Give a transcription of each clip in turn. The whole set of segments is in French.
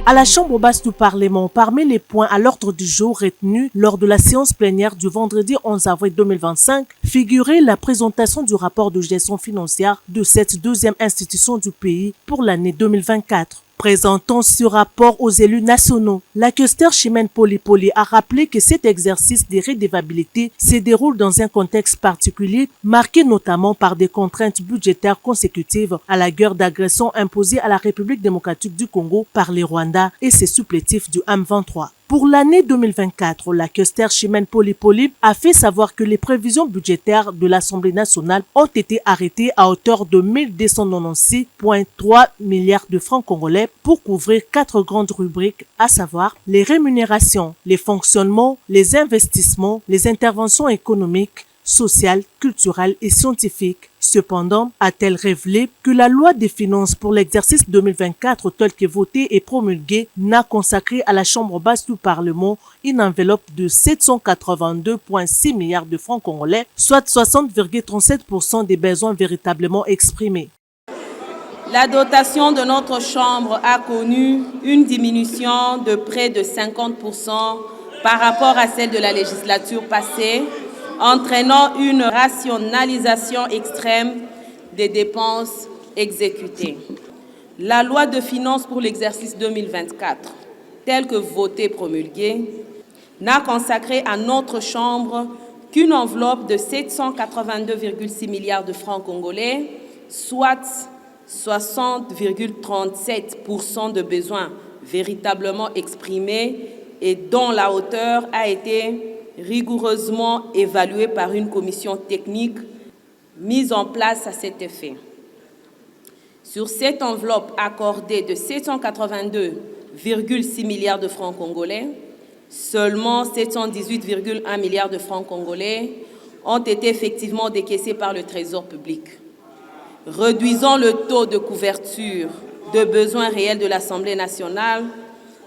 À la Chambre basse du Parlement, parmi les points à l'ordre du jour retenus lors de la séance plénière du vendredi 11 avril 2025, figurait la présentation du rapport de gestion financière de cette deuxième institution du pays pour l'année 2024. Présentant ce rapport aux élus nationaux, la questeur Chimène Polypoli a rappelé que cet exercice de redevabilité se déroule dans un contexte particulier, marqué notamment par des contraintes budgétaires consécutives à la guerre d'agression imposée à la République démocratique du Congo par les Rwandais et ses supplétifs du M23. Pour l'année 2024, la questeur Chimène Polypoli a fait savoir que les prévisions budgétaires de l'Assemblée nationale ont été arrêtées à hauteur de 1296,3 milliards de francs congolais pour couvrir 4 grandes rubriques, à savoir les rémunérations, les fonctionnements, les investissements, les interventions économiques, sociales, culturelles et scientifiques. Cependant, a-t-elle révélé que la loi des finances pour l'exercice 2024 telle que votée et promulguée n'a consacré à la Chambre basse du Parlement une enveloppe de 782,6 milliards de francs congolais, soit 60,37% des besoins véritablement exprimés. La dotation de notre Chambre a connu une diminution de près de 50% par rapport à celle de la législature passée, entraînant une rationalisation extrême des dépenses exécutées. La loi de finances pour l'exercice 2024, telle que votée et promulguée, n'a consacré à notre Chambre qu'une enveloppe de 782,6 milliards de francs congolais, soit 60,37% de besoins véritablement exprimés et dont la hauteur a été rigoureusement évaluée par une commission technique mise en place à cet effet. Sur cette enveloppe accordée de 782,6 milliards de francs congolais, seulement 718,1 milliards de francs congolais ont été effectivement décaissés par le Trésor public, réduisant le taux de couverture de besoins réels de l'Assemblée nationale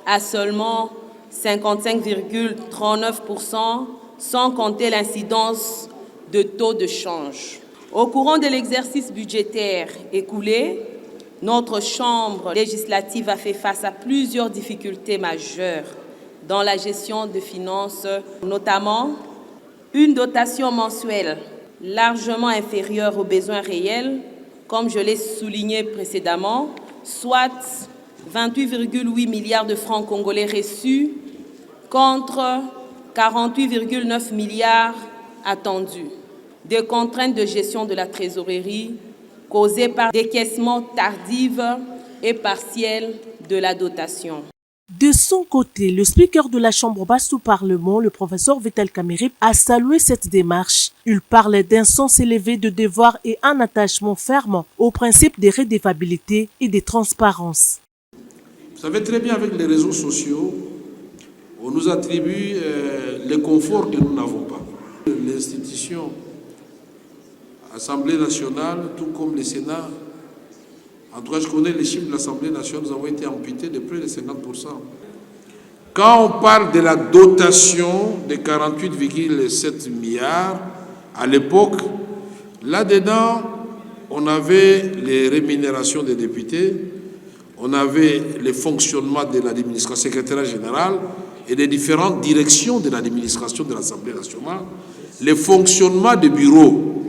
à seulement 55,39%, sans compter l'incidence de taux de change. Au courant de l'exercice budgétaire écoulé, notre Chambre législative a fait face à plusieurs difficultés majeures dans la gestion des finances, notamment une dotation mensuelle largement inférieure aux besoins réels, comme je l'ai souligné précédemment, soit 28,8 milliards de francs congolais reçus contre 48,9 milliards attendus. Des contraintes de gestion de la trésorerie causées par décaissement tardif et partiel de la dotation. De son côté, le speaker de la Chambre basse du Parlement, le professeur Vital Kamerhe, a salué cette démarche. Il parlait d'un sens élevé de devoir et un attachement ferme aux principes de redevabilité et de transparence. Vous savez très bien, avec les réseaux sociaux, on nous attribue le confort que nous n'avons pas. L'institution, Assemblée nationale, tout comme le Sénat, en tout cas je connais les chiffres de l'Assemblée nationale, nous avons été amputés de près de 50%. Quand on parle de la dotation de 48,7 milliards, à l'époque, là-dedans, on avait les rémunérations des députés, on avait le fonctionnement de l'administration secrétaire générale et des différentes directions de l'administration de l'Assemblée nationale, le fonctionnement des bureaux.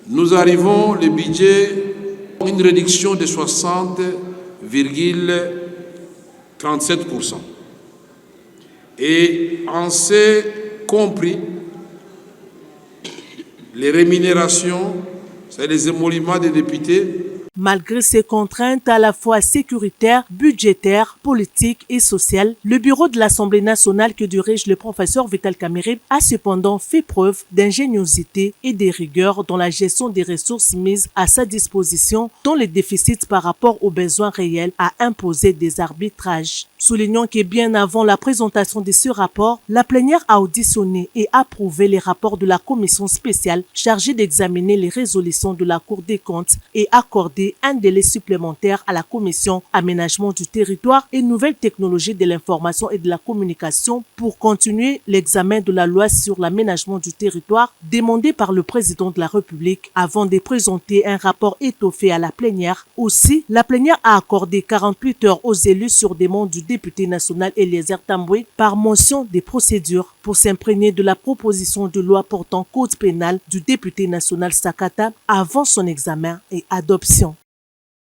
Nous arrivons, le budget, une réduction de 60,37%. Et on s'est compris les rémunérations, c'est les émoluments des députés. Malgré ces contraintes à la fois sécuritaires, budgétaires, politiques et sociales, le bureau de l'Assemblée nationale que dirige le professeur Vital Kamerhe a cependant fait preuve d'ingéniosité et de rigueur dans la gestion des ressources mises à sa disposition, dont les déficits par rapport aux besoins réels a imposé des arbitrages. Soulignant que bien avant la présentation de ce rapport, la plénière a auditionné et approuvé les rapports de la commission spéciale chargée d'examiner les résolutions de la Cour des comptes et accordé accordé un délai supplémentaire à la Commission Aménagement du territoire et Nouvelles technologies de l'information et de la communication pour continuer l'examen de la loi sur l'aménagement du territoire demandé par le président de la République avant de présenter un rapport étoffé à la plénière. Aussi, la plénière a accordé 48 heures aux élus sur demande du député national Eliezer Tambwe par motion des procédures pour s'imprégner de la proposition de loi portant code pénal du député national Sakata avant son examen et adoption.